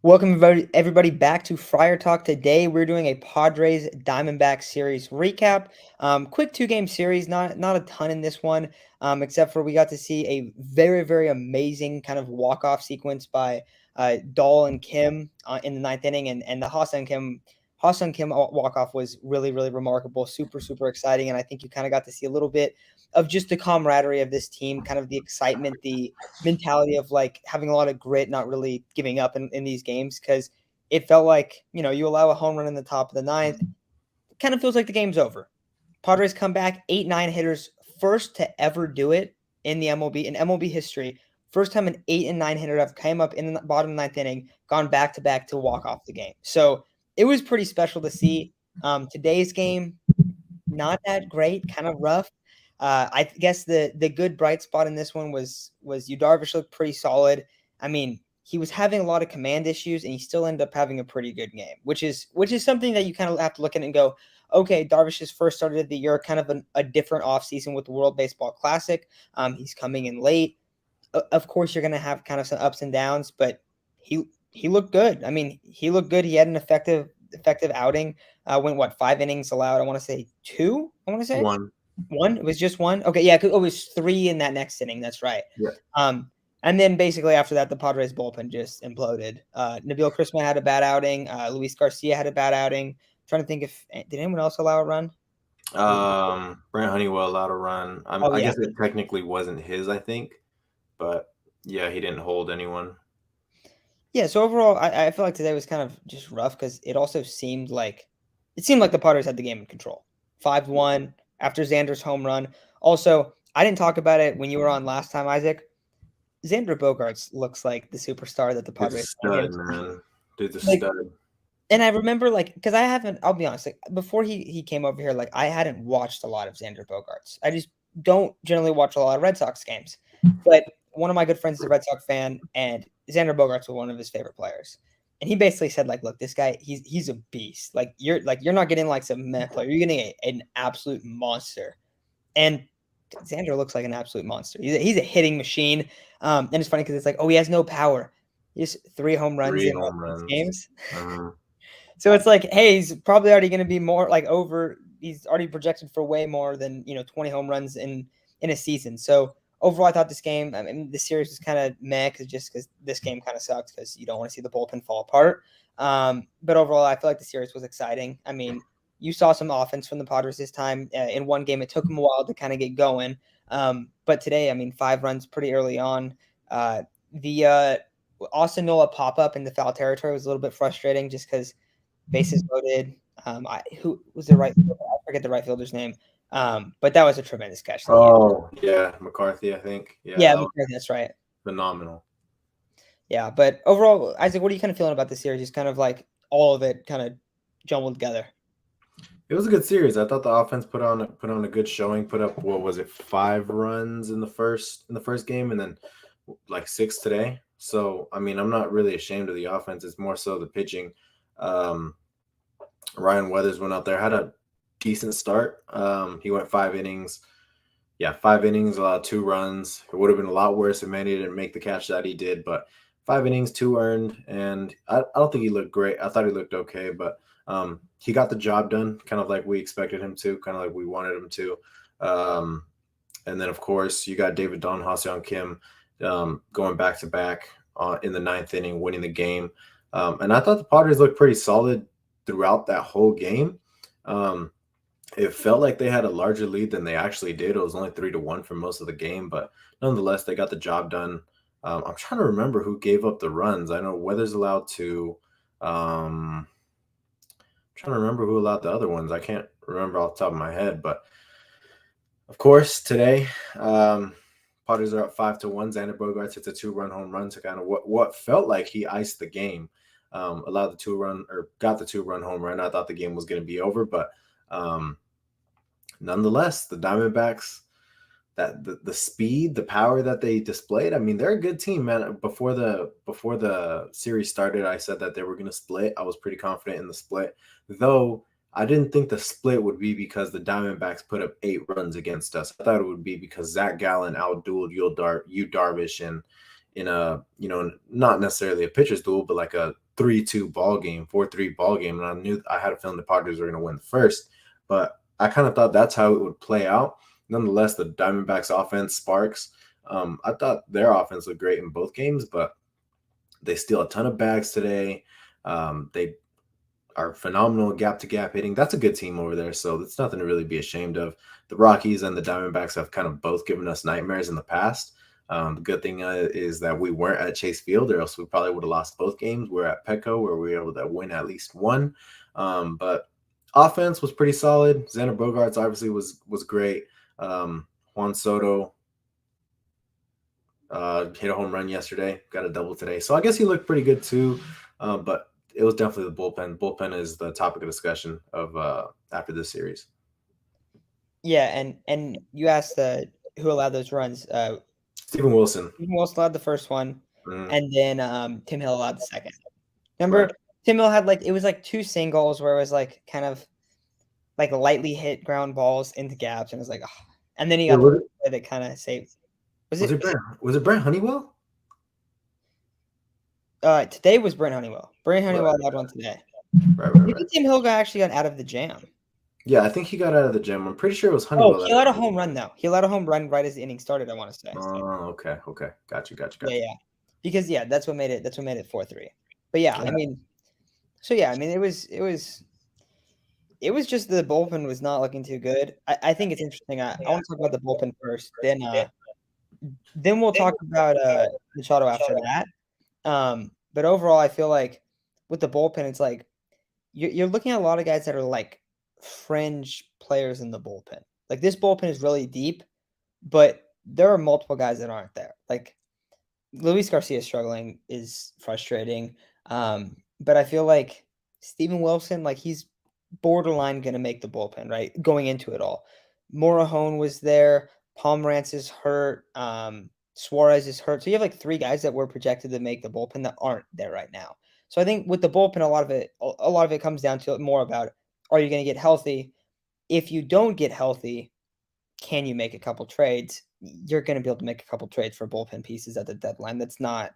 Welcome everybody back to Friar Talk. Today we're doing a Padres Diamondbacks series recap. Quick two-game series, not a ton in this one, except for we got to see a very amazing kind of walk-off sequence by Dahl and Kim in the ninth inning, and the Ha-Seong Kim walk-off was really remarkable, super exciting, and I think you kind of got to see a little bit of just the camaraderie of this team, kind of the excitement, the mentality of like having a lot of grit, not really giving up in these games, because it felt like, you allow a home run in the top of the ninth, it kind of feels like the game's over. Padres come back, 8-9 hitters, first to ever do it in the MLB, in MLB history. First time an 8 and 9 hitter have came up in the bottom of the ninth inning, gone back to back to walk off the game. So it was pretty special to see. Today's game, not that great, kind of rough. I guess the good bright spot in this one was Yu Darvish looked pretty solid. I mean, he was having a lot of command issues, and he still ended up having a pretty good game, which is something that you kind of have to look at and go, okay, Darvish's first started of the year, kind of a different offseason with the World Baseball Classic. He's coming in late. Of course, you're going to have kind of some ups and downs, but he looked good. I mean, he looked good. He had an effective outing. Went 5 innings allowed. I want to say 2. I want to say One. It was just 1. Okay, yeah, it was 3 in that next inning. That's right. Yeah. And then basically after that, the Padres bullpen just imploded. Nabil Crisman had a bad outing. Luis Garcia had a bad outing. I'm trying to think if did anyone else allow a run? Brent Honeywell allowed a run. I guess it technically wasn't his, I think, but yeah, he didn't hold anyone. Yeah, so overall, I feel like today was kind of just rough because it also seemed like the Padres had the game in control. 5-1 after Xander's home run. Also, I didn't talk about it when you were on last time, Isaac. Xander Bogaerts looks like the superstar that the Padres stud, man. Dude's a stud. And I remember, because I'll be honest, before he came over here, I hadn't watched a lot of Xander Bogaerts. I just don't generally watch a lot of Red Sox games. But one of my good friends is a Red Sox fan, and Xander Bogaerts was one of his favorite players. And he basically said, look, this guy, he's a beast. You're not getting some meh player. You're getting an absolute monster. And Xander looks like an absolute monster. He's a hitting machine. And it's funny because it's he has no power. He has 3 home runs in 6 games. So it's hey, he's probably already going to be more over. He's already projected for way more than 20 home runs in a season. So overall, I thought this game, I mean, the series was kind of meh because this game kind of sucks because you don't want to see the bullpen fall apart. But overall, I feel like the series was exciting. I mean, you saw some offense from the Padres this time. In one game, it took them a while to kind of get going. But today, I mean, 5 runs pretty early on. The Austin Nola pop-up in the foul territory was a little bit frustrating just because bases loaded. Who was the right fielder? I forget the right fielder's name. But that was a tremendous catch. Yeah, McCarthy, I think. Yeah, McCarthy, that's right. Phenomenal. Yeah, but overall, Isaac, what are you kind of feeling about the series? Just kind of all of it kind of jumbled together. It was a good series. I thought the offense put on a good showing. Put up 5 runs in the first game, and then 6 today. So I mean, I'm not really ashamed of the offense. It's more so the pitching. Ryan Weathers went out there, had a decent start. He went 5 innings. Yeah, 5 innings, allowed 2 runs. It would have been a lot worse if Manny didn't make the catch that he did, but 5 innings, 2 earned, and I don't think he looked great. I thought he looked okay, but he got the job done, kind of like we expected him to, kind of like we wanted him to. And then, of course, you got David Dahl and Ha-Seong Kim going back-to-back in the 9th inning, winning the game. And I thought the Padres looked pretty solid throughout that whole game. It felt like they had a larger lead than they actually did. It was only 3-1 for most of the game, but nonetheless, they got the job done. I'm trying to remember who gave up the runs. I know Weathers allowed 2. I'm trying to remember who allowed the other ones. I can't remember off the top of my head, but of course, today, Padres are up 5-1. Xander Bogaerts hits a 2-run home run to kind of what felt like he iced the game. Allowed the 2-run or got the 2-run home run. I thought the game was going to be over, but nonetheless, the Diamondbacks, that the speed, the power that they displayed. I mean, they're a good team, man. Before the series started, I said that they were going to split. I was pretty confident in the split, though I didn't think the split would be because the Diamondbacks put up 8 runs against us. I thought it would be because Zach Gallen outdueled Yu Darvish in a not necessarily a pitcher's duel, but 3-2 ball game, 4-3 ball game, and I knew I had a feeling the Padres were going to win first, but I kind of thought that's how it would play out. Nonetheless, the Diamondbacks offense sparks. I thought their offense looked great in both games, but they steal a ton of bags today. They are phenomenal gap to gap hitting. That's a good team over there, so it's nothing to really be ashamed of. The Rockies and the Diamondbacks have kind of both given us nightmares in the past. The good thing is that we weren't at Chase Field, or else we probably would have lost both games. We're at Petco, where we were able to win at least one. But offense was pretty solid. Xander Bogaerts obviously was great. Juan Soto hit a home run yesterday, got a double today. So I guess he looked pretty good too. But it was definitely the bullpen. Bullpen is the topic of discussion of after this series. Yeah, and you asked who allowed those runs. Steven Wilson. Steven Wilson allowed the first one, and then Tim Hill allowed the second. Remember, Right. Tim Hill had it was like two singles where it was like kind of like lightly hit ground balls into gaps, and it was like, oh. And then he got the play that kind of saved. Was it Brent Honeywell? Today was Brent Honeywell. Brent Honeywell allowed one today. Right. Maybe Tim Hill actually got out of the jam. Yeah, I think he got out of the gym. I'm pretty sure it was Honeywell. Oh, he allowed a home run though. He allowed a home run right as the inning started, I want to say. Oh, okay. Got you. Yeah. Because that's what made it 4-3. But yeah, I mean, it was just the bullpen was not looking too good. I think it's interesting. I want to talk about the bullpen first, then we'll talk about Machado after that. But overall, I feel like with the bullpen, it's like you're looking at a lot of guys that are like fringe players in the bullpen. Like this bullpen is really deep, but there are multiple guys that aren't there. Like Luis Garcia struggling is frustrating. But I feel like Steven Wilson, like he's borderline going to make the bullpen, right? Going into it all. Morahone was there. Pomerantz is hurt. Suarez is hurt. So you have like three guys that were projected to make the bullpen that aren't there right now. So I think with the bullpen, a lot of it comes down to more about, are you going to get healthy? If you don't get healthy, can you make a couple trades? You're going to be able to make a couple trades for bullpen pieces at the deadline. That's not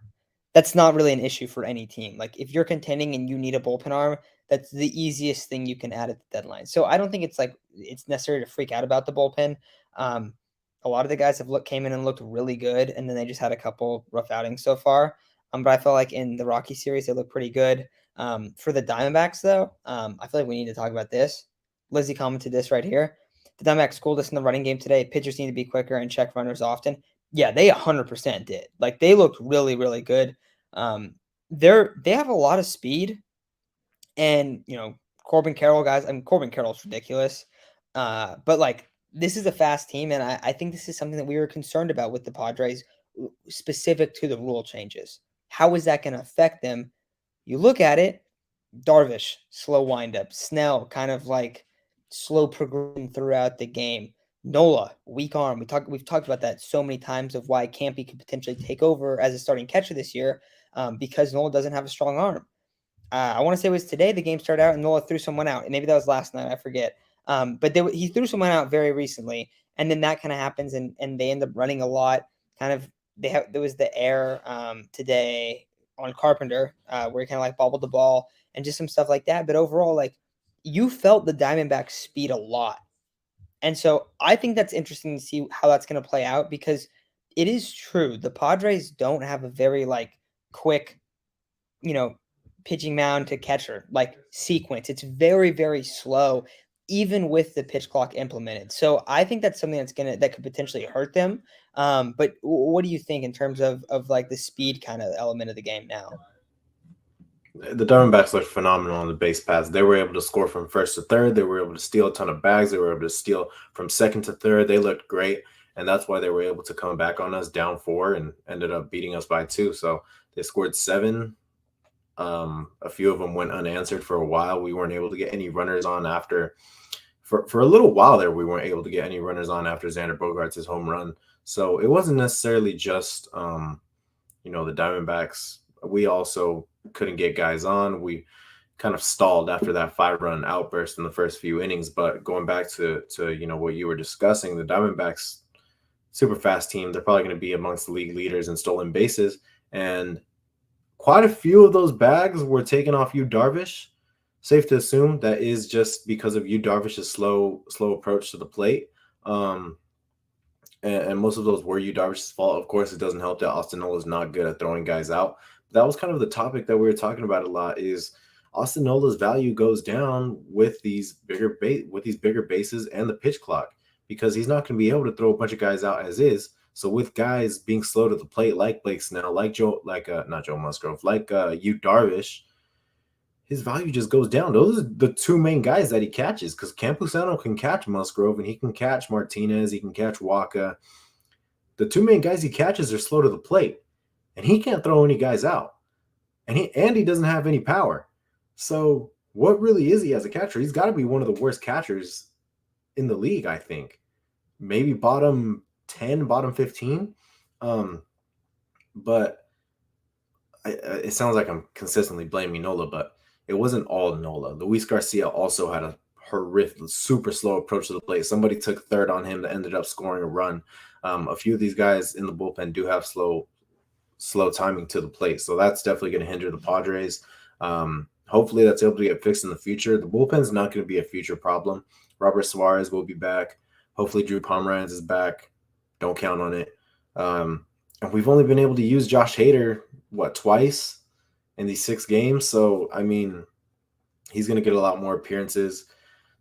really an issue for any team. Like if you're contending and you need a bullpen arm, that's the easiest thing you can add at the deadline. So I don't think it's necessary to freak out about the bullpen. A lot of the guys came in and looked really good, and then they just had a couple rough outings so far. But I felt like in the Rocky series, they looked pretty good. For the Diamondbacks, though, I feel like we need to talk about this. Lizzie commented this right here. The Diamondbacks schooled us in the running game today. Pitchers need to be quicker and check runners often. Yeah, they 100% did. Like they looked really, really good. They have a lot of speed, and Corbin Carroll guys. I mean, Corbin Carroll's ridiculous. But like this is a fast team, and I think this is something that we were concerned about with the Padres, specific to the rule changes. How is that going to affect them? You look at it, Darvish, slow windup. Snell, kind of like slow progression throughout the game. Nola, weak arm. We've talked about that so many times of why Campy could potentially take over as a starting catcher this year, because Nola doesn't have a strong arm. I want to say it was today the game started out and Nola threw someone out. And maybe that was last night. I forget. But he threw someone out very recently, and then that kind of happens, and they end up running a lot. Kind of there was the error today on Carpenter where he kind of like bobbled the ball and just some stuff like that. But overall, like you felt the Diamondbacks speed a lot. And so I think that's interesting to see how that's going to play out, because it is true. The Padres don't have a very like quick, pitching mound to catcher, like sequence. It's very, very slow, even with the pitch clock implemented. So I think that's something that could potentially hurt them. But what do you think in terms of like the speed kind of element of the game now? The Diamondbacks looked phenomenal on the base paths. They were able to score from first to third. They were able to steal a ton of bags. They were able to steal from second to third. They looked great, and that's why they were able to come back on us down 4 and ended up beating us by 2. So they scored 7. A few of them went unanswered for a while. We weren't able to get any runners on after for a little while there. We weren't able to get any runners on after Xander Bogaerts' home run. So it wasn't necessarily just the Diamondbacks. We also couldn't get guys on. We kind of stalled after that 5-run outburst in the first few innings. But going back to what you were discussing, the Diamondbacks, super fast team. They're probably going to be amongst the league leaders in stolen bases. And quite a few of those bags were taken off Yu Darvish. Safe to assume that is just because of Yu Darvish's slow approach to the plate. Um, and most of those were Yu Darvish's fault. Of course, it doesn't help that Austin Nola is not good at throwing guys out. That was kind of the topic that we were talking about a lot. Is Austin Nola's value goes down with these bigger bases and the pitch clock because he's not going to be able to throw a bunch of guys out as is. So with guys being slow to the plate, like Blake Snell, like not Joe Musgrove, like Yu Darvish, his value just goes down. Those are the two main guys that he catches because Campusano can catch Musgrove and he can catch Martinez, he can catch Waka. The two main guys he catches are slow to the plate, and he can't throw any guys out, and he doesn't have any power. So what really is he as a catcher? He's got to be one of the worst catchers in the league, I think. Maybe bottom 10, bottom 15. But it sounds like I'm consistently blaming Nola, but it wasn't all Nola. Luis Garcia also had a horrific, super slow approach to the plate. Somebody took third on him that ended up scoring a run. A few of these guys in the bullpen do have slow timing to the plate, so that's definitely going to hinder the Padres. Hopefully that's able to get fixed in the future. The bullpen's not going to be a future problem. Robert Suarez will be back. Hopefully Drew Pomeranz is back. Don't count on it. And we've only been able to use Josh Hader, twice in these 6 games. So, I mean, he's going to get a lot more appearances.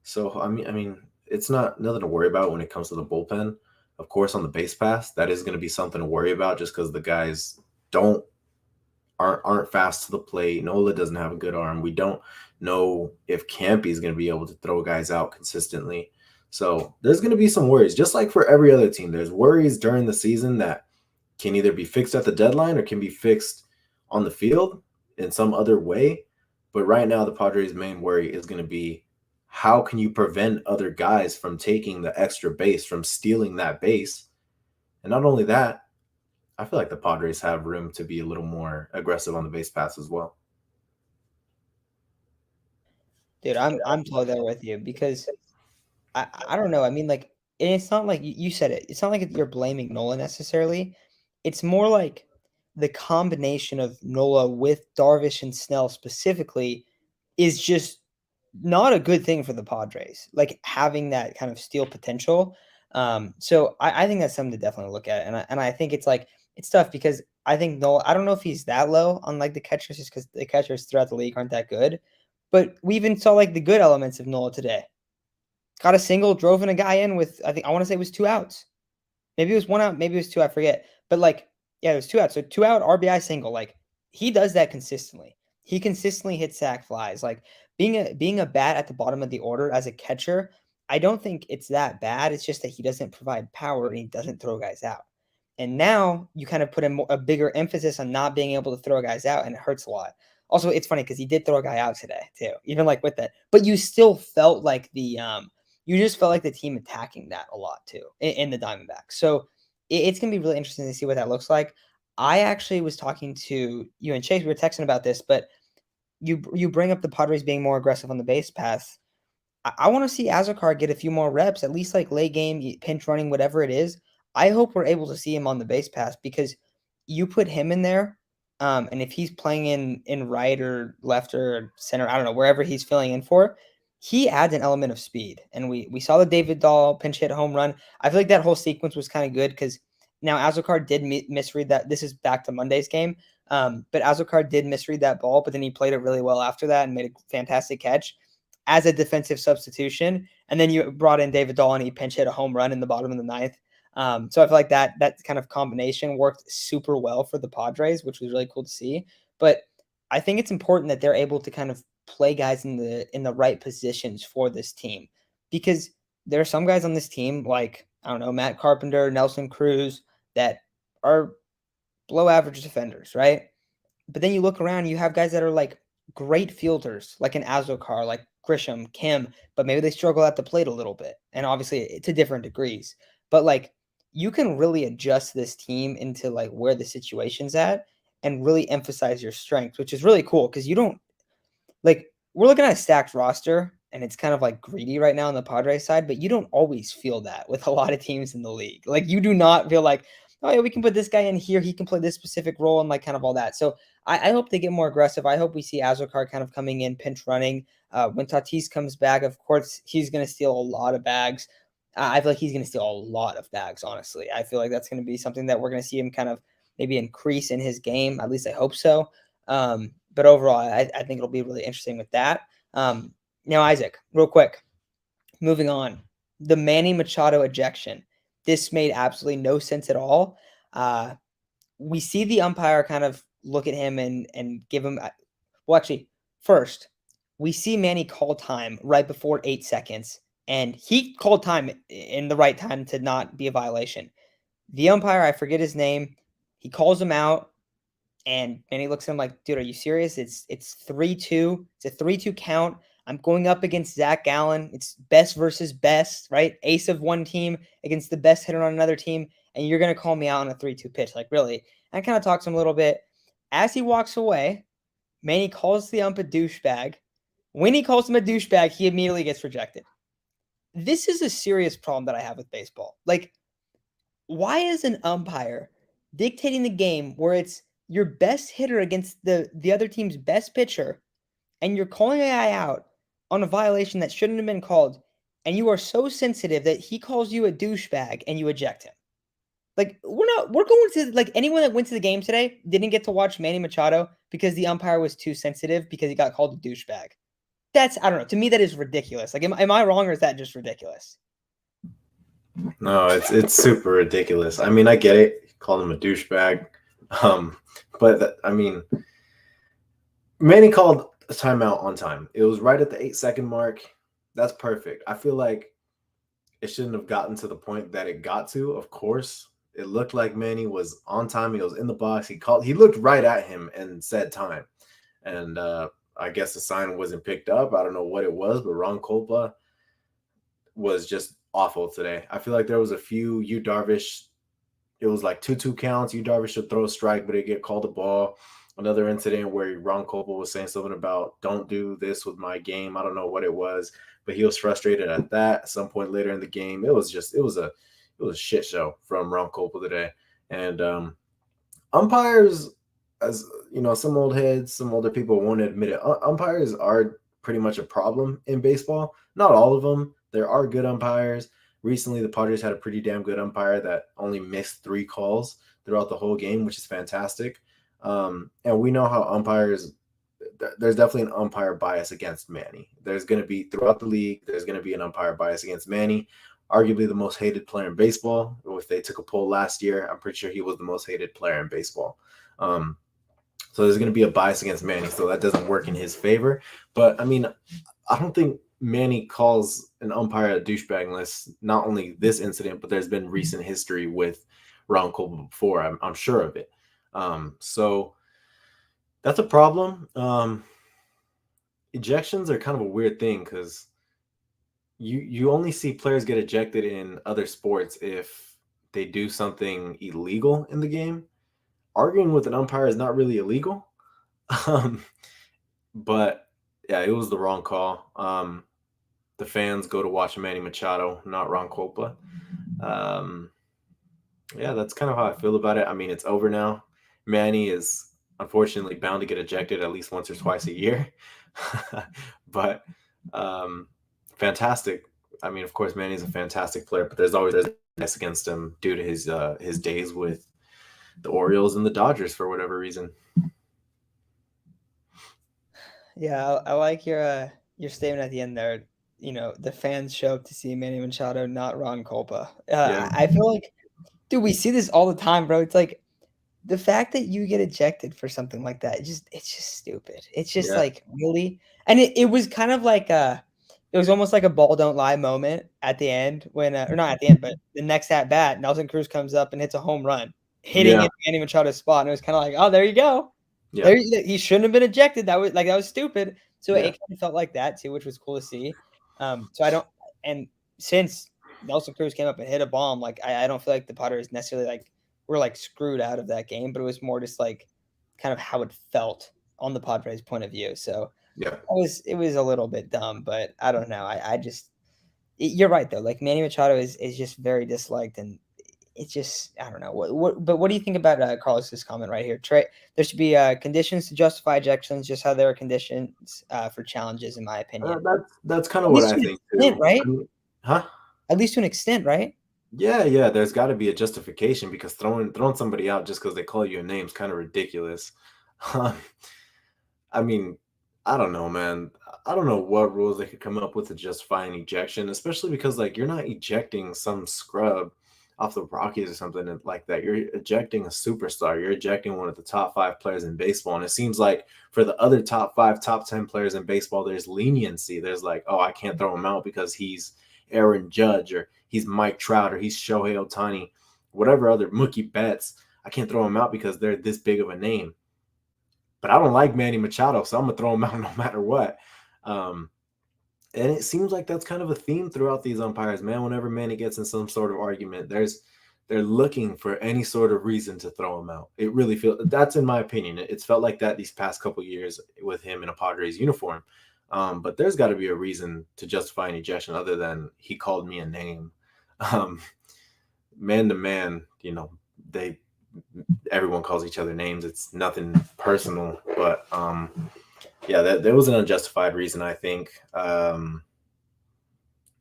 So, I mean, it's nothing to worry about when it comes to the bullpen. Of course, on the base pass, that is going to be something to worry about just because the guys aren't fast to the plate. Nola doesn't have a good arm. We don't know if Campy is going to be able to throw guys out consistently. So there's going to be some worries, just like for every other team. There's worries during the season that can either be fixed at the deadline or can be fixed on the field in some other way. But right now, the Padres' main worry is going to be how can you prevent other guys from taking the extra base, from stealing that base? And not only that, I feel like the Padres have room to be a little more aggressive on the base pass as well. Dude, I'm totally there with you because I don't know. I mean, like, and it's not like you said it. It's not like you're blaming Nola necessarily. It's more like the combination of Nola with Darvish and Snell specifically is just not a good thing for the Padres. Like having that kind of steal potential. So I think that's something to definitely look at, and I think it's like it's tough because I think Nola. I don't know if he's that low on like the catchers, just because the catchers throughout the league aren't that good. But we even saw like the good elements of Nola today. Got a single, drove in a guy in with I want to say it was 2 outs. Maybe it was 1 out, maybe it was 2, I forget. But like, yeah, it was 2 outs. So 2 out RBI single. Like he does that consistently. He consistently hits sac flies. Like being a bat at the bottom of the order as a catcher, I don't think it's that bad. It's just that he doesn't provide power and he doesn't throw guys out. And now you kind of put a bigger emphasis on not being able to throw guys out, and it hurts a lot. Also, it's funny because he did throw a guy out today too, even like with that. But you still felt like you just felt like the team attacking that a lot too in the Diamondbacks. So it's going to be really interesting to see what that looks like. I actually was talking to you and Chase. We were texting about this, but you bring up the Padres being more aggressive on the base path. I want to see Azokar get a few more reps, at least like late game, pinch running, whatever it is. I hope we're able to see him on the base pass because you put him in there, and if he's playing in right or left or center, I don't know, wherever he's filling in for, he adds an element of speed. And we saw the David Dahl pinch hit home run. I feel like that whole sequence was kind of good because now Azokar did misread that. This is back to Monday's game, but Azokar did misread that ball, but then he played it really well after that and made a fantastic catch as a defensive substitution. And then you brought in David Dahl and he pinch hit a home run in the bottom of the ninth. So I feel like that kind of combination worked super well for the Padres, which was really cool to see. But I think it's important that they're able to kind of play guys in the right positions for this team, because there are some guys on this team like, I don't know, Matt Carpenter, Nelson Cruz, that are below average defenders, right? But then you look around, you have guys that are like great fielders, like an Azokar, like Grisham, Kim, but maybe they struggle at the plate a little bit. And obviously to different degrees. But like you can really adjust this team into like where the situation's at and really emphasize your strengths, which is really cool because you don't like we're looking at a stacked roster and it's kind of like greedy right now on the Padres side, but you don't always feel that with a lot of teams in the league. Like you do not feel like oh yeah, we can put this guy in here. He can play this specific role and like kind of all that. So I hope they get more aggressive. I hope we see Azokar kind of coming in, pinch running. When Tatis comes back, of course, he's going to steal a lot of bags. I feel like he's going to steal a lot of bags, honestly. I feel like that's going to be something that we're going to see him kind of maybe increase in his game. At least I hope so. But overall, I think it'll be really interesting with that. Now, Isaac, real quick, moving on. The Manny Machado ejection. This made absolutely no sense at all. We see the umpire kind of look at him and give him. Well, actually, first we see Manny call time right before 8 seconds, and he called time in the right time to not be a violation. The umpire, I forget his name, he calls him out, and Manny looks at him like, "Dude, are you serious? It's 3-2. It's a 3-2 count. I'm going up against Zach Gallen. It's best versus best, right? Ace of one team against the best hitter on another team, and you're gonna call me out on a 3-2 pitch? Like, really?" I kind of talks to him a little bit. As he walks away, Manny calls the ump a douchebag. When he calls him a douchebag, he immediately gets rejected. This is a serious problem that I have with baseball. Like, why is an umpire dictating the game where it's your best hitter against the other team's best pitcher, and you're calling a guy out on a violation that shouldn't have been called, and you are so sensitive that he calls you a douchebag and you eject him? Like, we're going to, like, anyone that went to the game today didn't get to watch Manny Machado because the umpire was too sensitive because he got called a douchebag. That's, I don't know. To me, that is ridiculous. Like, am I wrong, or is that just ridiculous? No, it's super ridiculous. I mean, I get it. Call him a douchebag. But I mean, Manny called a timeout on time. It was right at the 8 second mark. That's perfect. I feel like it shouldn't have gotten to the point that it got to. Of course, it looked like Manny was on time. He was in the box. He looked right at him and said time. And I guess the sign wasn't picked up. I don't know what it was, but Ron Kolpa was just awful today. I feel like there was a few Yu Darvish. It was like 2-2 counts. Yu Darvish should throw a strike, but it get called a ball. Another incident where Ron Kolpa was saying something about "don't do this with my game." I don't know what it was, but he was frustrated at that. At some point later in the game, it was a shit show from Ron Kolpa today. And umpires, as you know, some old heads, some older people won't admit it. Umpires are pretty much a problem in baseball. Not all of them. There are good umpires. Recently, the Padres had a pretty damn good umpire that only missed 3 calls throughout the whole game, which is fantastic. And we know how umpires. There's definitely an umpire bias against Manny. There's going to be throughout the league. There's going to be an umpire bias against Manny, arguably the most hated player in baseball. If they took a poll last year, I'm pretty sure he was the most hated player in baseball. So there's going to be a bias against Manny, so that doesn't work in his favor. But I mean, I don't think Manny calls an umpire a douchebag unless not only this incident, but there's been recent history with Ron Kolba before. I'm sure of it. So that's a problem. Ejections are kind of a weird thing because you only see players get ejected in other sports if they do something illegal in the game. Arguing with an umpire is not really illegal. But yeah, it was the wrong call. The fans go to watch Manny Machado, not Ron Kolpa. Yeah, that's kind of how I feel about it. I mean, it's over now. Manny is unfortunately bound to get ejected at least once or twice a year. But fantastic. I mean, of course, Manny's a fantastic player, but there's always a bias against him due to his days with the Orioles and the Dodgers for whatever reason. Yeah, I like your statement at the end there. You know, the fans show up to see Manny Machado, not Ron Kolpa. Yeah, I feel like, dude, we see this all the time, bro. It's like the fact that you get ejected for something like that, it's just stupid. It's just yeah, like, really? And it was kind of like it was almost like a ball don't lie moment at the end when or not at the end, but the next at bat, Nelson Cruz comes up and hits a home run, hitting yeah, it Manny Machado's spot. And it was kind of like, oh, there you go. yeah, There, he shouldn't have been ejected. That was stupid. So yeah, it kind of felt like that too, which was cool to see. So I don't, and since Nelson Cruz came up and hit a bomb, like I don't feel like the Padres necessarily like were like screwed out of that game, but it was more just like kind of how it felt on the Padres' point of view. So yeah, it was a little bit dumb, but I don't know. I just you're right though. Like Manny Machado is just very disliked, and it's just I don't know but what do you think about Carlos's comment right here? There should be conditions to justify ejections, just how there are conditions for challenges, in my opinion. That's kind At of what least I to an think extent, too. right? I mean, huh? At least to an extent, right? Yeah, yeah. There's got to be a justification because throwing somebody out just because they call you a name is kind of ridiculous. Um, I mean, I don't know, man. I don't know what rules they could come up with to justify an ejection, especially because like you're not ejecting some scrub off the Rockies or something like that. You're ejecting a superstar. You're ejecting one of the top 5 players in baseball. And it seems like for the other top 5, top 10 players in baseball, there's leniency. There's like, oh, I can't throw him out because he's Aaron Judge or he's Mike Trout or he's Shohei Ohtani, whatever other Mookie Betts. I can't throw him out because they're this big of a name. But I don't like Manny Machado, so I'm gonna throw him out no matter what. Um, and it seems like that's kind of a theme throughout these umpires, man. Whenever Manny gets in some sort of argument, they're looking for any sort of reason to throw him out. It really feels that's in my opinion. It's felt like that these past couple years with him in a Padres uniform. But there's got to be a reason to justify an ejection other than he called me a name. Um, Man to man, they everyone calls each other names. It's nothing personal, but yeah, that was an unjustified reason. I think. I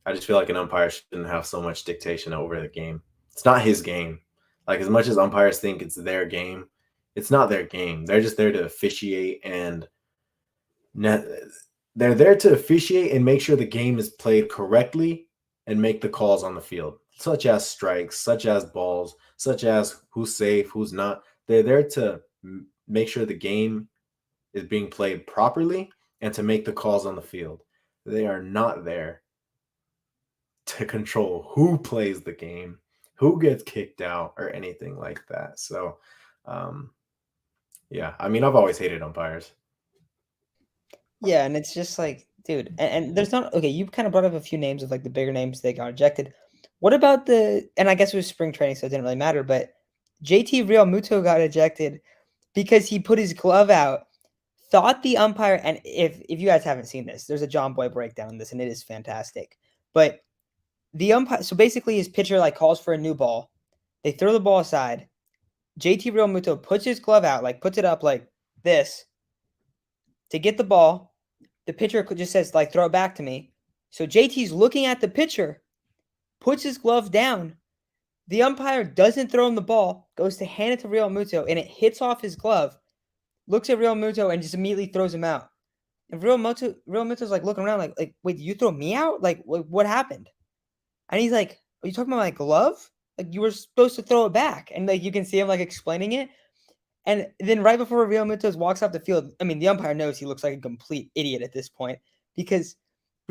just feel like an umpire shouldn't have so much dictation over the game. It's not his game. Like as much as umpires think it's their game, it's not their game. They're just there to officiate and they're there to officiate and make sure the game is played correctly and make the calls on the field, such as strikes, such as balls, such as who's safe, who's not. They're there to make sure the game is being played properly and to make the calls on the field. They are not there to control who plays the game, who gets kicked out, or anything like that. So, yeah, I mean, I've always hated umpires. Yeah, and it's just like, dude, and there's not okay. You kind of brought up a few names of like the bigger names that got ejected. What about and I guess it was spring training, so it didn't really matter. But JT Realmuto got ejected because he put his glove out, thought the umpire, and if you guys haven't seen this, there's a John Boy breakdown on this, and it is fantastic. But the umpire, so basically his pitcher like calls for a new ball. They throw the ball aside. JT Realmuto puts his glove out, like puts it up like this to get the ball. The pitcher just says, like, throw it back to me. So JT's looking at the pitcher, puts his glove down. The umpire doesn't throw him the ball, goes to hand it to Realmuto, and it hits off his glove. Looks at Realmuto and just immediately throws him out. And Realmuto's like looking around, like, wait, you throw me out? Like, what happened? And he's like, are you talking about my glove? Like, you were supposed to throw it back. And like, you can see him like explaining it. And then right before Realmuto walks off the field, I mean, the umpire knows he looks like a complete idiot at this point because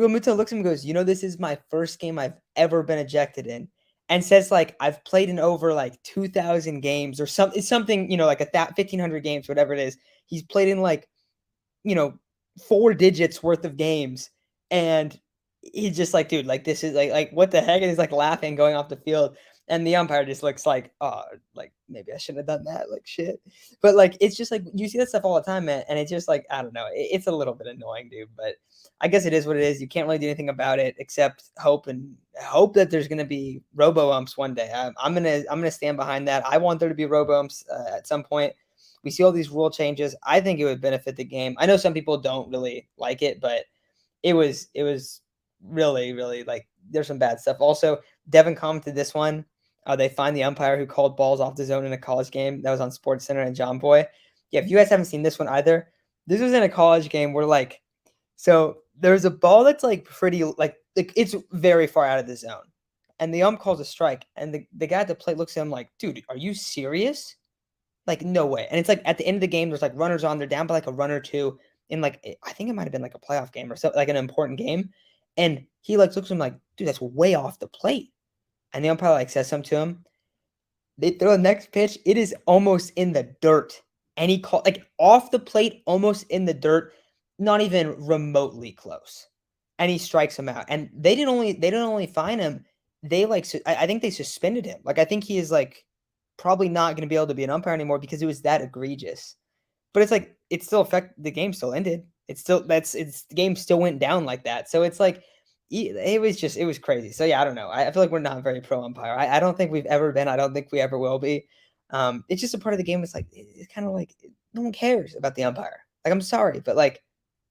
Realmuto looks at him and goes, this is my first game I've ever been ejected in. And says, like, I've played in over, like, 2,000 games or something, like 1,500 games, whatever it is. He's played in, like, 4 digits worth of games. And he's just like, dude, like, this is, like what the heck? And he's, like, laughing going off the field. And the umpire just looks like, oh, like, maybe I shouldn't have done that, like, shit. But, like, it's just, like, you see that stuff all the time, man, and it's just, like, I don't know. It's a little bit annoying, dude, but I guess it is what it is. You can't really do anything about it except hope that there's gonna be robo-umps one day. I'm gonna stand behind that. I want there to be robo-umps at some point. We see all these rule changes. I think it would benefit the game. I know some people don't really like it, but it was really, really, like, there's some bad stuff. Also, Devin commented this one. They find the umpire who called balls off the zone in a college game. That was on SportsCenter and John Boy. Yeah, if you guys haven't seen this one either, this was in a college game where, like, so there's a ball that's, like, pretty, like it's very far out of the zone. And the ump calls a strike. And the guy at the plate looks at him like, dude, are you serious? Like, no way. And it's, like, at the end of the game, there's, like, runners on. They're down by, like, a run or two in, like, I think it might have been, like, a playoff game or something, like, an important game. And he, like, looks at him like, dude, that's way off the plate. And the umpire, like, says something to him. They throw the next pitch. It is almost in the dirt. And he called, like, off the plate, almost in the dirt, not even remotely close. And he strikes him out. And they didn't only fine him. They, like, I think they suspended him. Like, I think he is, like, probably not going to be able to be an umpire anymore because it was that egregious. But it's like, the game still ended. The game still went down like that. So it's like, it was crazy. So yeah, I don't know. I feel like we're not very pro umpire. I don't think we've ever been. I don't think we ever will be. It's just a part of the game. It's like it's kind of like no one cares about the umpire. Like I'm sorry, but like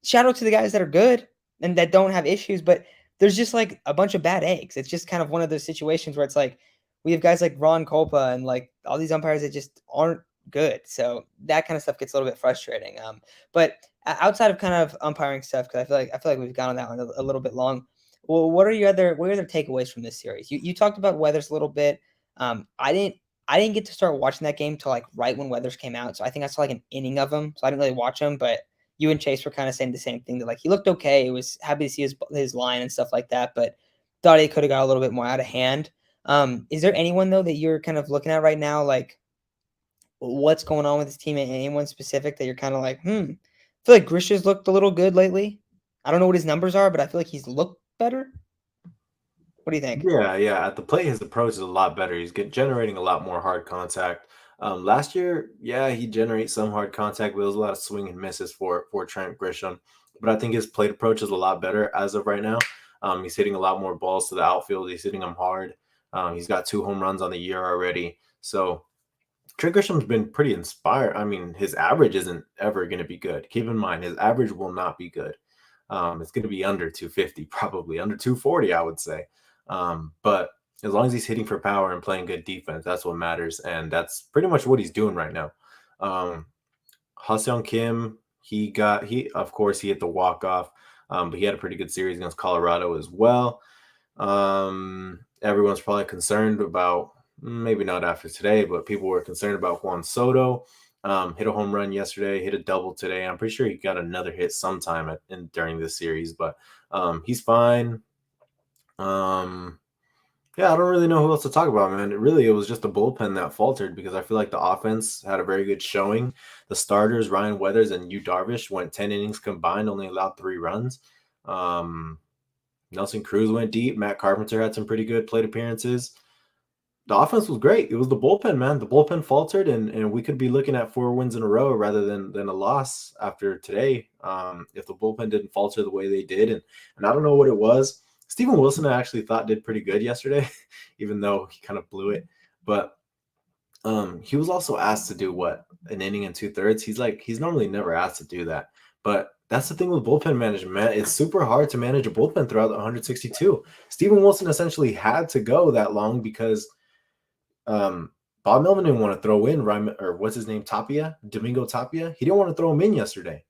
shout out to the guys that are good and that don't have issues. But there's just like a bunch of bad eggs. It's just kind of one of those situations where it's like we have guys like Ron Kolpa and like all these umpires that just aren't good. So that kind of stuff gets a little bit frustrating. But outside of kind of umpiring stuff, because I feel like we've gone on that one a little bit long. Well, what are your other takeaways from this series? You talked about Weathers a little bit. I didn't get to start watching that game till like right when Weathers came out. So I think I saw like an inning of him. So I didn't really watch him, but you and Chase were kind of saying the same thing that like he looked okay. It was happy to see his line and stuff like that, but thought he could have got a little bit more out of hand. Is there anyone though that you're kind of looking at right now, like what's going on with this team? Anyone specific that you're kind of like, I feel like Grisha's looked a little good lately. I don't know what his numbers are, but I feel like he's looked better. What do you think? Yeah, yeah. At the plate, his approach is a lot better. He's generating a lot more hard contact. Last year, yeah, he generates some hard contact, but there was a lot of swing and misses for Trent Grisham. But I think his plate approach is a lot better as of right now. He's hitting a lot more balls to the outfield. He's hitting them hard. He's got 2 home runs on the year already. So Trent Grisham's been pretty inspired. I mean, his average isn't ever going to be good. Keep in mind, his average will not be good. It's going to be under 250, probably under 240, I would say. But as long as he's hitting for power and playing good defense, that's what matters. And that's pretty much what he's doing right now. Ha-Seong Kim, of course, he hit the walk-off, but he had a pretty good series against Colorado as well. Everyone's probably concerned about, maybe not after today, but people were concerned about Juan Soto. Hit a home run yesterday, hit a double today. I'm pretty sure he got another hit sometime during this series, but he's fine. Yeah, I don't really know who else to talk about, man. It was just the bullpen that faltered because I feel like the offense had a very good showing. The starters, Ryan Weathers and Yu Darvish, went 10 innings combined, only allowed 3 runs. Nelson Cruz went deep. Matt Carpenter had some pretty good plate appearances. The offense was great. It was the bullpen, man. The bullpen faltered, and we could be looking at 4 wins in a row rather than a loss after today if the bullpen didn't falter the way they did. And I don't know what it was. Steven Wilson, I actually thought did pretty good yesterday, even though he kind of blew it. But he was also asked to do what, an inning and 2/3. He's normally never asked to do that. But that's the thing with bullpen management, man. It's super hard to manage a bullpen throughout the 162. Steven Wilson essentially had to go that long because Bob Melvin didn't want to throw in what's his name, Domingo Tapia. He didn't want to throw him in yesterday.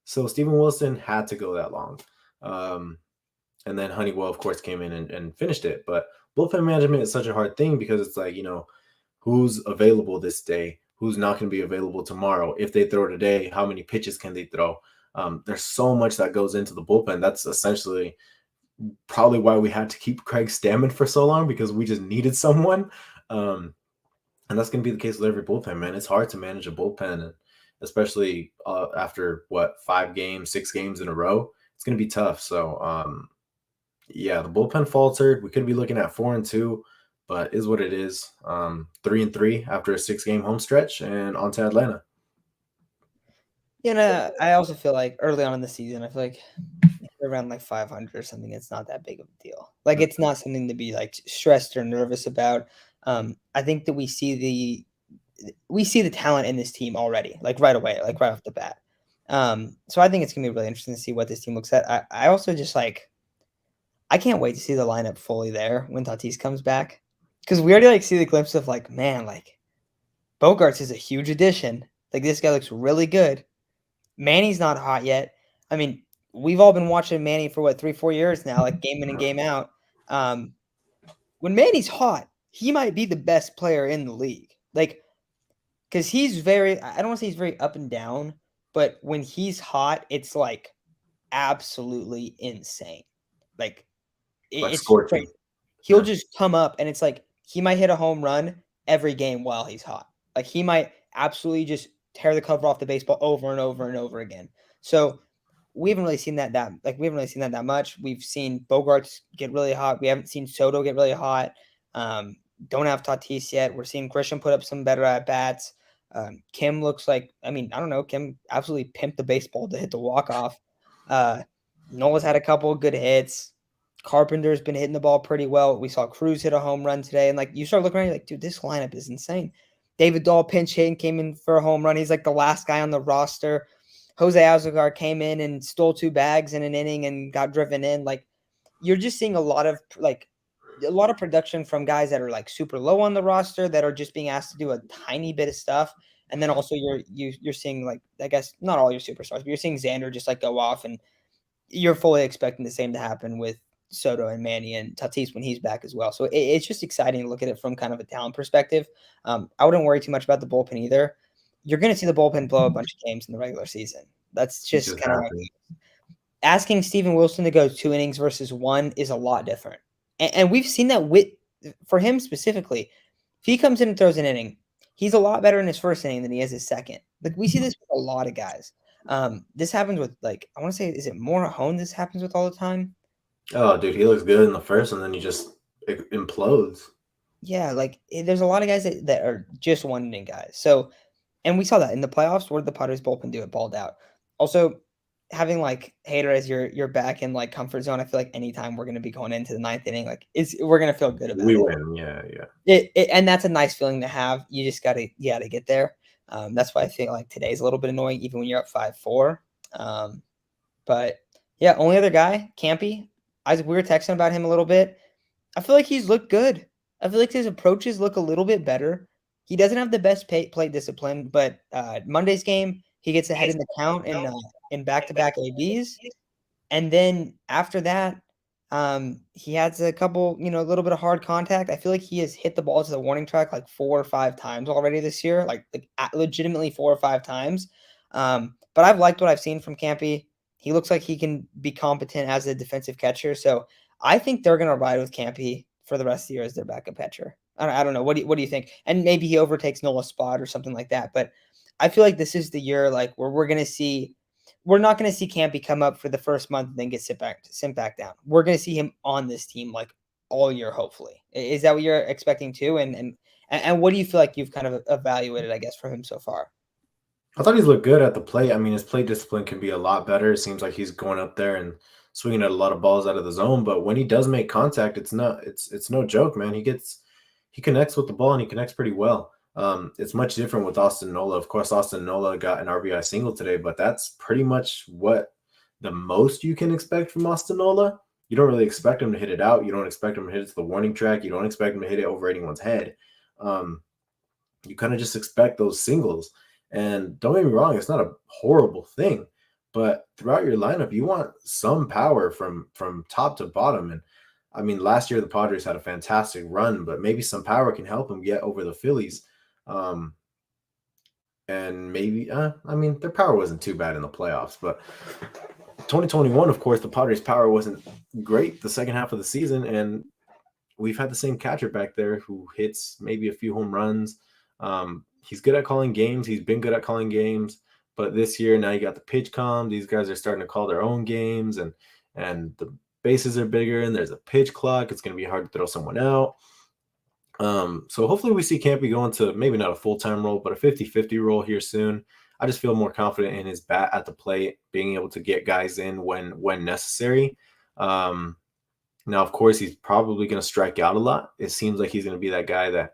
So Steven Wilson had to go that long. And then Honeywell, of course, came in and finished it. But bullpen management is such a hard thing because it's like, who's available this day? Who's not going to be available tomorrow? If they throw today, how many pitches can they throw? There's so much that goes into the bullpen. That's essentially probably why we had to keep Craig Stammen for so long, because we just needed someone. And that's going to be the case with every bullpen, man. It's hard to manage a bullpen, and especially after 5 games, 6 games in a row. It's going to be tough. So, yeah, the bullpen faltered. We could be looking at 4-2, but is what it is. 3-3 after a 6-game home stretch, and on to Atlanta. I also feel like early on in the season, I feel like around like 500 or something, it's not that big of a deal. Like it's not something to be like stressed or nervous about. I think that we see the talent in this team already, like right away, like right off the bat. So I think it's gonna be really interesting to see what this team looks at. I also just like I can't wait to see the lineup fully there when Tatis comes back, because we already like see the glimpse of like, man, like Bogarts is a huge addition. Like this guy looks really good. Manny's not hot yet. I mean, we've all been watching Manny for 3-4 years now, like game in and game out. When Manny's hot, he might be the best player in the league. Like, because I don't want to say he's very up and down, but when he's hot, it's like absolutely insane. Like, it's scorching. crazy. He'll just come up and it's like he might hit a home run every game while he's hot. Like, he might absolutely just tear the cover off the baseball over and over and over again. So we haven't really seen that much. We've seen Bogarts get really hot. We haven't seen Soto get really hot. Don't have Tatis yet. We're seeing Grisham put up some better at bats. Kim looks like, I don't know. Kim absolutely pimped the baseball to hit the walk off. Nola's had a couple of good hits. Carpenter's been hitting the ball pretty well. We saw Cruz hit a home run today, and like you start looking around, you're like, dude, this lineup is insane. David Dahl pinch hit and came in for a home run. He's like the last guy on the roster. Jose Azocar came in and stole 2 bags in an inning and got driven in. Like you're just seeing a lot of production from guys that are like super low on the roster that are just being asked to do a tiny bit of stuff. And then also you're seeing like, I guess not all your superstars, but you're seeing Xander just like go off, and you're fully expecting the same to happen with Soto and Manny and Tatis when he's back as well. So it's just exciting to look at it from kind of a talent perspective. I wouldn't worry too much about the bullpen either. You're going to see the bullpen blow a bunch of games in the regular season. That's just kind of asking Steven Wilson to go 2 innings versus 1 is a lot different. And we've seen that for him specifically. If he comes in and throws an inning, he's a lot better in his first inning than he is his second. Like we see this with a lot of guys. This happens with like, I want to say, is it Morahone this happens with all the time? Oh, dude, he looks good in the first, and then he just implodes. Yeah, like there's a lot of guys that are just 1 inning guys. So, and we saw that in the playoffs. What did the Padres bullpen do? It balled out. Also, having like Hader as your back in like comfort zone, I feel like anytime we're going to be going into the 9th inning, like we're going to feel good about it. We win, yeah. And that's a nice feeling to have. You just gotta get there. That's why I feel like today's a little bit annoying, even when you're up 5-4. But yeah, only other guy, Campy. We were texting about him a little bit. I feel like he's looked good. I feel like his approaches look a little bit better. He doesn't have the best plate discipline, but Monday's game, he gets ahead in the count in back-to-back ABs. And then after that, he has a couple, a little bit of hard contact. I feel like he has hit the ball to the warning track like 4 or 5 times already this year, like legitimately 4 or 5 times. But I've liked what I've seen from Campy. He looks like he can be competent as a defensive catcher. So I think they're going to ride with Campy for the rest of the year as their backup catcher. I don't know. What do you think? And maybe he overtakes Nola's spot or something like that. But I feel like this is the year like where we're not going to see Campy come up for the first month and then get sent back down. We're going to see him on this team like all year, hopefully. Is that what you're expecting too? And what do you feel like you've kind of evaluated, I guess, from him so far? I thought he's looked good at the plate. I mean, his plate discipline can be a lot better. It seems like he's going up there and swinging at a lot of balls out of the zone. But when he does make contact, it's no joke, man. He connects with the ball, and he connects pretty well. It's much different with Austin Nola. Of course, Austin Nola got an RBI single today, but that's pretty much what the most you can expect from Austin Nola. You don't really expect him to hit it out. You don't expect him to hit it to the warning track. You don't expect him to hit it over anyone's head. You kind of just expect those singles. And don't get me wrong, it's not a horrible thing, but throughout your lineup, you want some power from top to bottom. And I mean, last year the Padres had a fantastic run, but maybe some power can help them get over the Phillies. And maybe, I mean, their power wasn't too bad in the playoffs, but 2021, of course, the Padres' power wasn't great the second half of the season, and we've had the same catcher back there who hits maybe a few home runs. He's good at calling games. He's been good at calling games, but this year now you got the pitch com. These guys are starting to call their own games, and the bases are bigger, and there's a pitch clock. It's going to be hard to throw someone out. So hopefully we see Campy go into maybe not a full-time role, but a 50-50 role here soon. I just feel more confident in his bat at the plate, being able to get guys in when necessary. Now, of course, he's probably going to strike out a lot. It seems like he's going to be that guy that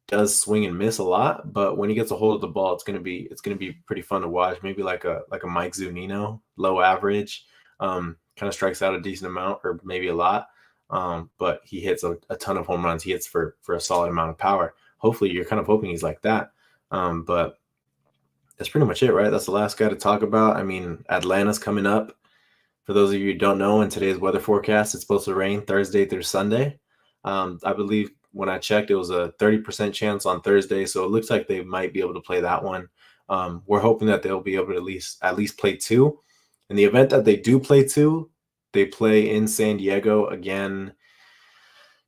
does swing and miss a lot, but when he gets a hold of the ball, it's going to be pretty fun to watch. Maybe like a Mike Zunino, low average, kind of strikes out a decent amount or maybe a lot. But he hits a ton of home runs. He hits for a solid amount of power. Hopefully you're kind of hoping he's like that. But that's pretty much it, right? That's the last guy to talk about. I mean, Atlanta's coming up. For those of you who don't know, in today's weather forecast, it's supposed to rain Thursday through Sunday. I believe when I checked, it was a 30% chance on Thursday. So it looks like they might be able to play that one. We're hoping that they'll be able to at least play 2. In the event that they do play 2, they play in San Diego again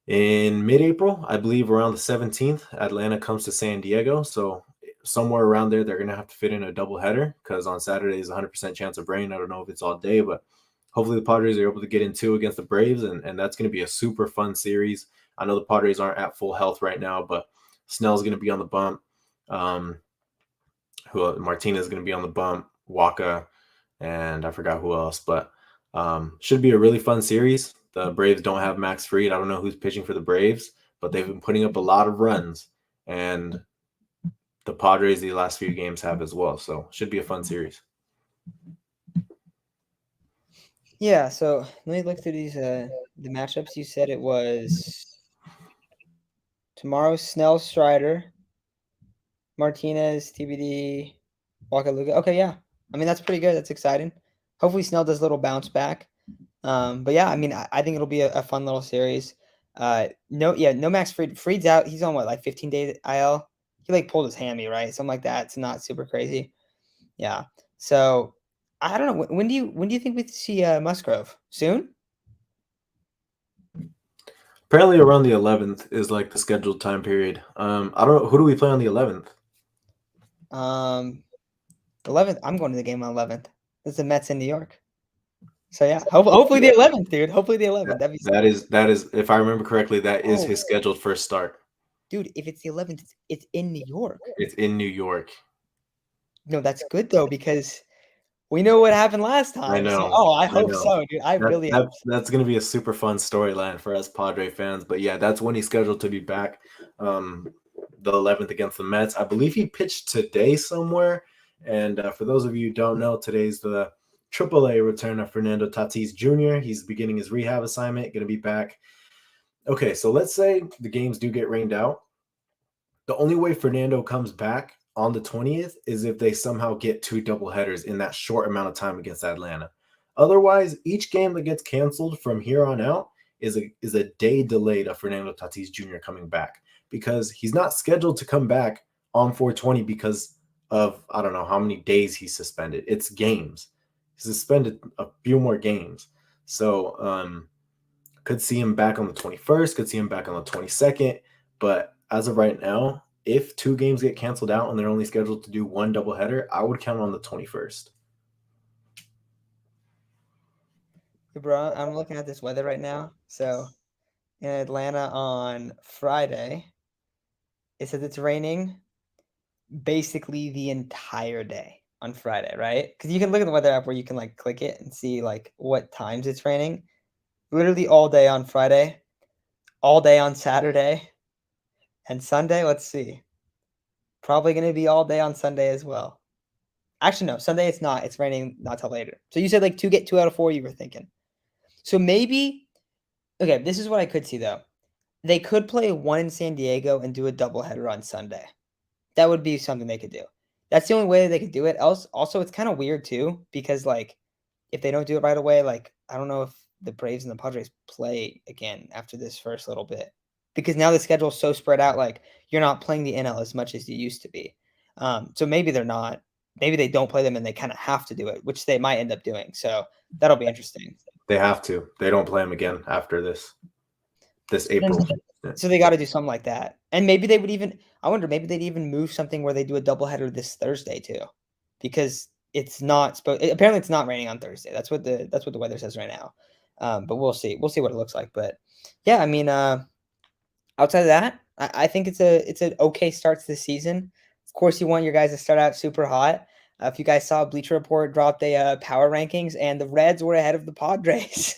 in mid-April, I believe around the 17th. Atlanta comes to San Diego. So somewhere around there, they're going to have to fit in a doubleheader because on Saturday is a 100% chance of rain. I don't know if it's all day, but hopefully the Padres are able to get in 2 against the Braves, and that's going to be a super fun series. I know the Padres aren't at full health right now, but Snell's going to be on the bump. Martinez is going to be on the bump, Waka, and I forgot who else, but should be a really fun series. The Braves don't have Max Fried. I don't know who's pitching for the Braves, but they've been putting up a lot of runs, and the Padres the last few games have as well. So should be a fun series. Yeah, so let me look through these the matchups. You said it was tomorrow Snell Strider, Martinez, TBD, Walker Luga. Okay, yeah. I mean that's pretty good. That's exciting. Hopefully Snell does a little bounce back. But yeah, I mean I think it'll be a fun little series. No Max Fried. Fried's out. He's on what, like 15 days IL? He like pulled his hammy, right? Something like that. It's not super crazy. Yeah. So I don't know. When do you think we see Musgrove? Soon? Apparently around the 11th is like the scheduled time period. I don't know, who do we play on the 11th? 11th. I'm going to the game on 11th. It's the Mets in New York. So yeah, hopefully the 11th, dude. Hopefully the 11th. That'd be that is, if I remember correctly, that is Oh. his scheduled first start. Dude, if it's the 11th, it's in New York. It's in New York. No, that's good though because we know what happened last time. I know. So, I hope know. so, dude. I really hope so. That's going to be a super fun storyline for us Padre fans. But yeah, that's when he's scheduled to be back. The 11th against the Mets. I believe he pitched today somewhere. And for those of you who don't know, today's the AAA return of Fernando Tatis Jr. He's beginning his rehab assignment, going to be back. Okay, so let's say the games do get rained out. The only way Fernando comes back on the 20th is if they somehow get 2 doubleheaders in that short amount of time against Atlanta. Otherwise, each game that gets canceled from here on out is a day delayed of Fernando Tatis Jr. coming back, because he's not scheduled to come back on 420 because of, I don't know how many days he's suspended. It's games. He's suspended a few more games. So could see him back on the 21st, could see him back on the 22nd. But as of right now, if 2 games get canceled out and they're only scheduled to do 1 doubleheader, I would count on the 21st. Bro, I'm looking at this weather right now. So in Atlanta on Friday, it says it's raining basically the entire day on Friday, right? Because you can look at the weather app where you can like click it and see like what times it's raining. Literally all day on Friday, all day on Saturday, and Sunday. Let's see. Probably going to be all day on Sunday as well. Actually, no, Sunday it's not. It's raining not till later. So you said like 2 out of 4 you were thinking. So maybe, okay, this is what I could see though. They could play 1 in San Diego and do a doubleheader on Sunday. That would be something they could do. That's the only way they could do it. Also, it's kind of weird too, because like if they don't do it right away, like I don't know if the Braves and the Padres play again after this first little bit, because now the schedule's so spread out. Like you're not playing the NL as much as you used to be. So maybe they're not. Maybe they don't play them and they kind of have to do it, which they might end up doing. So that'll be interesting. They have to. They don't play him again after this April. So they got to do something like that. And maybe they would even, I wonder, maybe they'd even move something where they do a doubleheader this Thursday too, because it's not apparently it's not raining on Thursday. That's what the weather says right now. But we'll see. We'll see what it looks like. But yeah, I mean, outside of that, I think it's an okay start to the season. Of course, you want your guys to start out super hot. If you guys saw, Bleacher Report dropped a power rankings, and the Reds were ahead of the Padres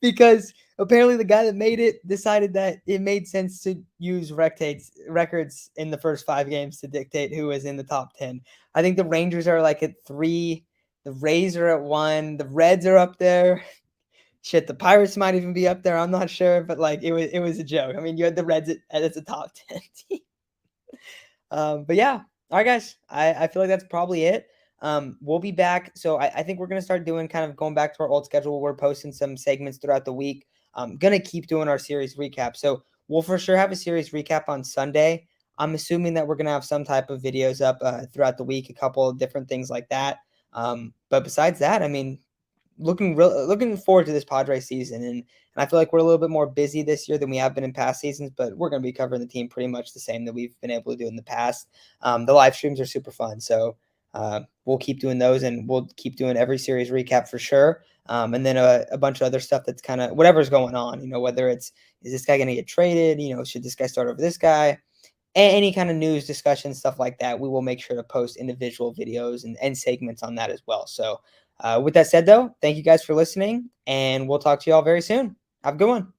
because apparently the guy that made it decided that it made sense to use records in the first 5 games to dictate who was in the top 10. I think the Rangers are like at 3, the Rays are at 1, the Reds are up there. Shit, the Pirates might even be up there. I'm not sure, but like it was a joke. I mean, you had the Reds as a top 10 team. But yeah, all right, guys. I feel like that's probably it. We'll be back. So I think we're gonna start doing kind of going back to our old schedule. We're posting some segments throughout the week. I'm gonna keep doing our series recap. So we'll for sure have a series recap on Sunday. I'm assuming that we're gonna have some type of videos up throughout the week, a couple of different things like that. But besides that, I mean, looking forward to this Padres season, and I feel like we're a little bit more busy this year than we have been in past seasons, but we're going to be covering the team pretty much the same that we've been able to do in the past. The live streams are super fun, so we'll keep doing those, and we'll keep doing every series recap for sure. And then a bunch of other stuff that's kind of whatever's going on, whether is this guy going to get traded, should this guy start over this guy, any kind of news discussion, stuff like that, we will make sure to post individual videos and segments on that as well. So With that said, though, thank you guys for listening, and we'll talk to you all very soon. Have a good one.